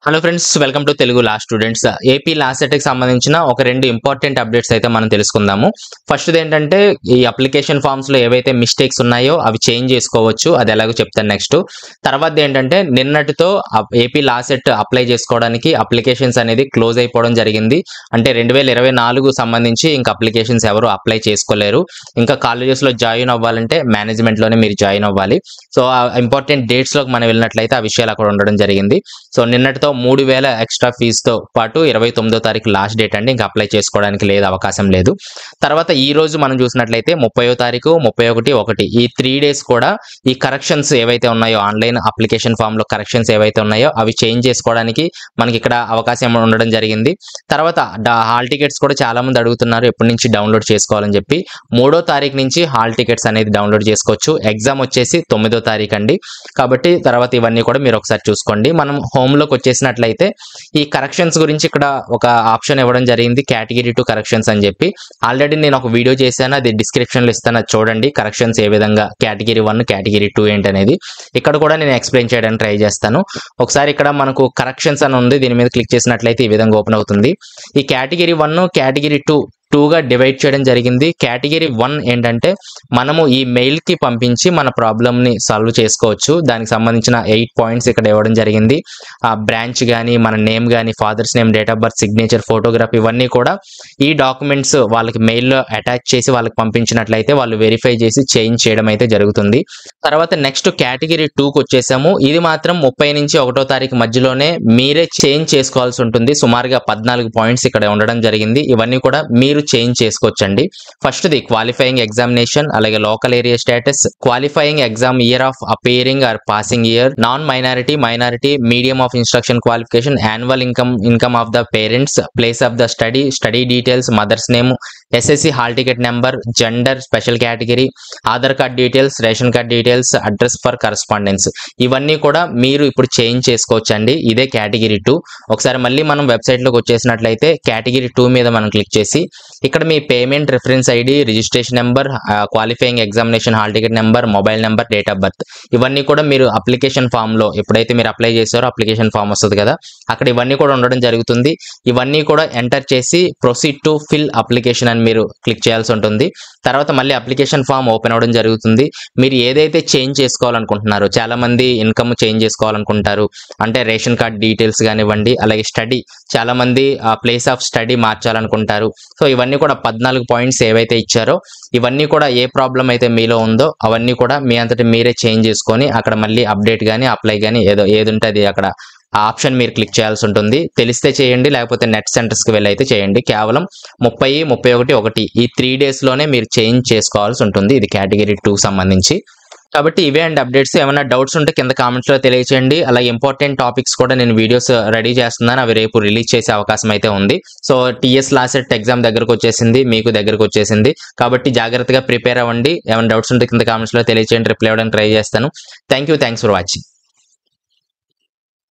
Hello friends, welcome to Telugu law students. AP లా సెట్కి సంబంధించిన ఒక రెండు ఇంపార్టెంట్ అప్డేట్స్ అయితే మనం తెలుసుకుందాము. ఫస్ట్ది ఏంటంటే, ఈ అప్లికేషన్ ఫామ్స్లో ఏవైతే మిస్టేక్స్ ఉన్నాయో అవి చేంజ్ చేసుకోవచ్చు, అది ఎలాగో చెప్తాను నెక్స్ట్. తర్వాత ఏంటంటే, నిన్నటితో ఏపీ లా సెట్ అప్లై చేసుకోవడానికి అప్లికేషన్స్ అనేది క్లోజ్ అయిపోవడం జరిగింది. అంటే 2024 సంబంధించి ఇంకా అప్లికేషన్స్ ఎవరు అప్లై చేసుకోలేరు. ఇంకా కాలేజెస్లో జాయిన్ అవ్వాలంటే మేనేజ్మెంట్లోనే మీరు జాయిన్ అవ్వాలి. సో ఆ ఇంపార్టెంట్ డేట్స్లోకి మనం వెళ్ళినట్లయితే ఆ విషయాలు అక్కడ ఉండడం జరిగింది. సో నిన్నటితో 3000 ఎక్స్ట్రా ఫీజుతో పాటు 29వ తారీఖు లాస్ట్ డేట్ అండి. ఇంకా అప్లై చేసుకోవడానికి లేదు, అవకాశం లేదు. తర్వాత ఈ రోజు మనం చూసినట్లయితే 30వ తారీఖు, 31 ఈ 3 డేస్ కూడా ఈ కరెక్షన్స్ ఏవైతే ఉన్నాయో, ఆన్లైన్ అప్లికేషన్ ఫామ్ లో కరెక్షన్స్ ఏవైతే ఉన్నాయో అవి చేంజ్ చేసుకోవడానికి మనకి ఇక్కడ అవకాశం ఉండడం జరిగింది. తర్వాత హాల్ టికెట్స్ కూడా చాలా మంది అడుగుతున్నారు ఎప్పటి నుంచి డౌన్లోడ్ చేసుకోవాలని చెప్పి. 3వ తారీఖు నుంచి హాల్ టికెట్స్ అనేది డౌన్లోడ్ చేసుకోవచ్చు. ఎగ్జామ్ వచ్చేసి 9వ తారీఖు అండి. కాబట్టి తర్వాత ఇవన్నీ కూడా మీరు ఒకసారి చూసుకోండి. మనం హోమ్ లోకి వచ్చేసినట్లయితే ఈ కరెక్షన్స్ గురించి ఇక్కడ ఒక ఆప్షన్ ఇవ్వడం జరిగింది, కేటగిరీ 2 కరెక్షన్స్ అని చెప్పి. ఆల్రెడీ నేను ఒక వీడియో చేశాను, అది డిస్క్రిప్షన్ లో ఇస్తాను, అది చూడండి. కరెక్షన్స్ ఏ విధంగా, కేటగిరీ 1 కేటగిరీ 2 ఏంటనేది ఇక్కడ కూడా నేను ఎక్స్ప్లెయిన్ చేయడానికి ట్రై చేస్తాను. ఒకసారి ఇక్కడ మనకు కరెక్షన్స్ అని ఉంది, దీని మీద క్లిక్ చేసినట్లయితే ఈ విధంగా ఓపెన్ అవుతుంది. ఈ కేటగిరీ 1 కేటగిరీ 2గా డివైడ్ చేయడం జరిగింది. కేటగిరీ 1 ఏంటంటే, మనము ఈ మెయిల్ కి పంపించి మన ప్రాబ్లమ్ ని సాల్వ్ చేసుకోవచ్చు. దానికి సంబంధించిన 8 పాయింట్స్ ఇక్కడ ఇవ్వడం జరిగింది. ఆ బ్రాంచ్ కానీ, మన నేమ్ కానీ, father's name, date of birth, signature, photograph, ఇవన్నీ కూడా ఈ డాక్యుమెంట్స్ వాళ్ళకి మెయిల్లో అటాచ్ చేసి వాళ్ళకి పంపించినట్లయితే వాళ్ళు వెరిఫై చేసి చేంజ్ చేయడం అయితే జరుగుతుంది. తర్వాత నెక్స్ట్ కేటగిరీ 2కి వచ్చేసాము. ఇది మాత్రం 30 నుంచి 1వ తారీఖు మధ్యలోనే మీరే చేంజ్ చేసుకోవాల్సి ఉంటుంది. సుమారుగా 14 పాయింట్స్ ఇక్కడ ఉండడం జరిగింది. ఇవన్నీ కూడా మీరు చేంజ్ చేసుకోవచ్చండి. ఫస్ట్ది క్వాలిఫైయింగ్ ఎగ్జామినేషన్, అలాగే local area status, qualifying exam year of appearing or passing year, non minority, medium of instruction qualification, annual income of the parents, place of the study details, mother's name, SSC hall ticket number, gender, special category, Aadhaar card details, ration card details, address for correspondence, ఇవన్నీ కూడా మీరు ఇప్పుడు change చేసుకోవచ్చండి. ఇదే category 2. ఒకసారి మళ్ళీ మనం website లోకి వచ్చేసినట్లయితే కేటగిరీ 2 మీద మనం క్లిక్ చేసి ఇక్కడ మీ payment reference ID, registration number, qualifying examination hall ticket number, mobile number, date of birth, ఇవన్నీ కూడా మీరు అప్లికేషన్ ఫామ్ లో ఎప్పుడైతే మీరు అప్లై చేశారో అప్లికేషన్ ఫామ్ వస్తుంది కదా, అక్కడ ఇవన్నీ కూడా ఉండడం జరుగుతుంది. ఇవన్నీ కూడా ఎంటర్ చేసి ప్రొసీడ్ టు ఫిల్ అప్లికేషన్ అని మీరు క్లిక్ చేయాల్సి ఉంటుంది. తర్వాత మళ్ళీ అప్లికేషన్ ఫామ్ ఓపెన్ అవ్వడం జరుగుతుంది. మీరు ఏదైతే చేంజ్ చేసుకోవాలనుకుంటున్నారో, చాలా మంది ఇన్కమ్ చేంజ్ చేసుకోవాలనుకుంటారు, అంటే రేషన్ కార్డ్ డీటెయిల్స్ కానివ్వండి, అలాగే స్టడీ, చాలా మంది ప్లేస్ ఆఫ్ స్టడీ మార్చాలనుకుంటారు. సో ఇవన్నీ కూడా 14 పాయింట్స్ ఏవైతే ఇచ్చారో ఇవన్నీ కూడా ఏ ప్రాబ్లం అయితే మీలో ఉందో అవన్నీ కూడా మీ అంతటి మీరే చేంజ్ చేసుకొని అక్కడ మళ్ళీ అప్డేట్ కానీ, అప్లై కానీ ఏది ఉంటే అది అక్కడ ఆ ఆప్షన్ మీరు క్లిక్ చేయాల్సి ఉంటుంది. తెలిస్తే చేయండి, లేకపోతే నెట్ సెంటర్స్కి వెళ్ళి అయితే చేయండి. కేవలం 30, 31 ఈ 3 డేస్ లోనే మీరు చేంజ్ చేసుకోవాల్సి ఉంటుంది. ఇది కేటగిరీ 2 సంబంధించి. కాబట్టి ఇవే అండ్ అప్డేట్స్. ఏమైనా డౌట్స్ ఉంటే కింద కామెంట్స్ లో తెలియచేయండి. అలాగే ఇంపార్టెంట్ టాపిక్స్ కూడా నేను వీడియోస్ రెడీ చేస్తున్నాను, అవి రేపు రిలీజ్ చేసే అవకాశం అయితే ఉంది. So TS law set exam దగ్గరకు వచ్చేసింది, మీకు దగ్గరకు వచ్చేసింది. కాబట్టి జాగ్రత్తగా ప్రిపేర్ అవ్వండి. ఏమైనా డౌట్స్ ఉంటే కింద కామెంట్స్ లో తెలియచేయండి, రిప్లై అవ్వడానికి ట్రై చేస్తాను. Thanks for watching.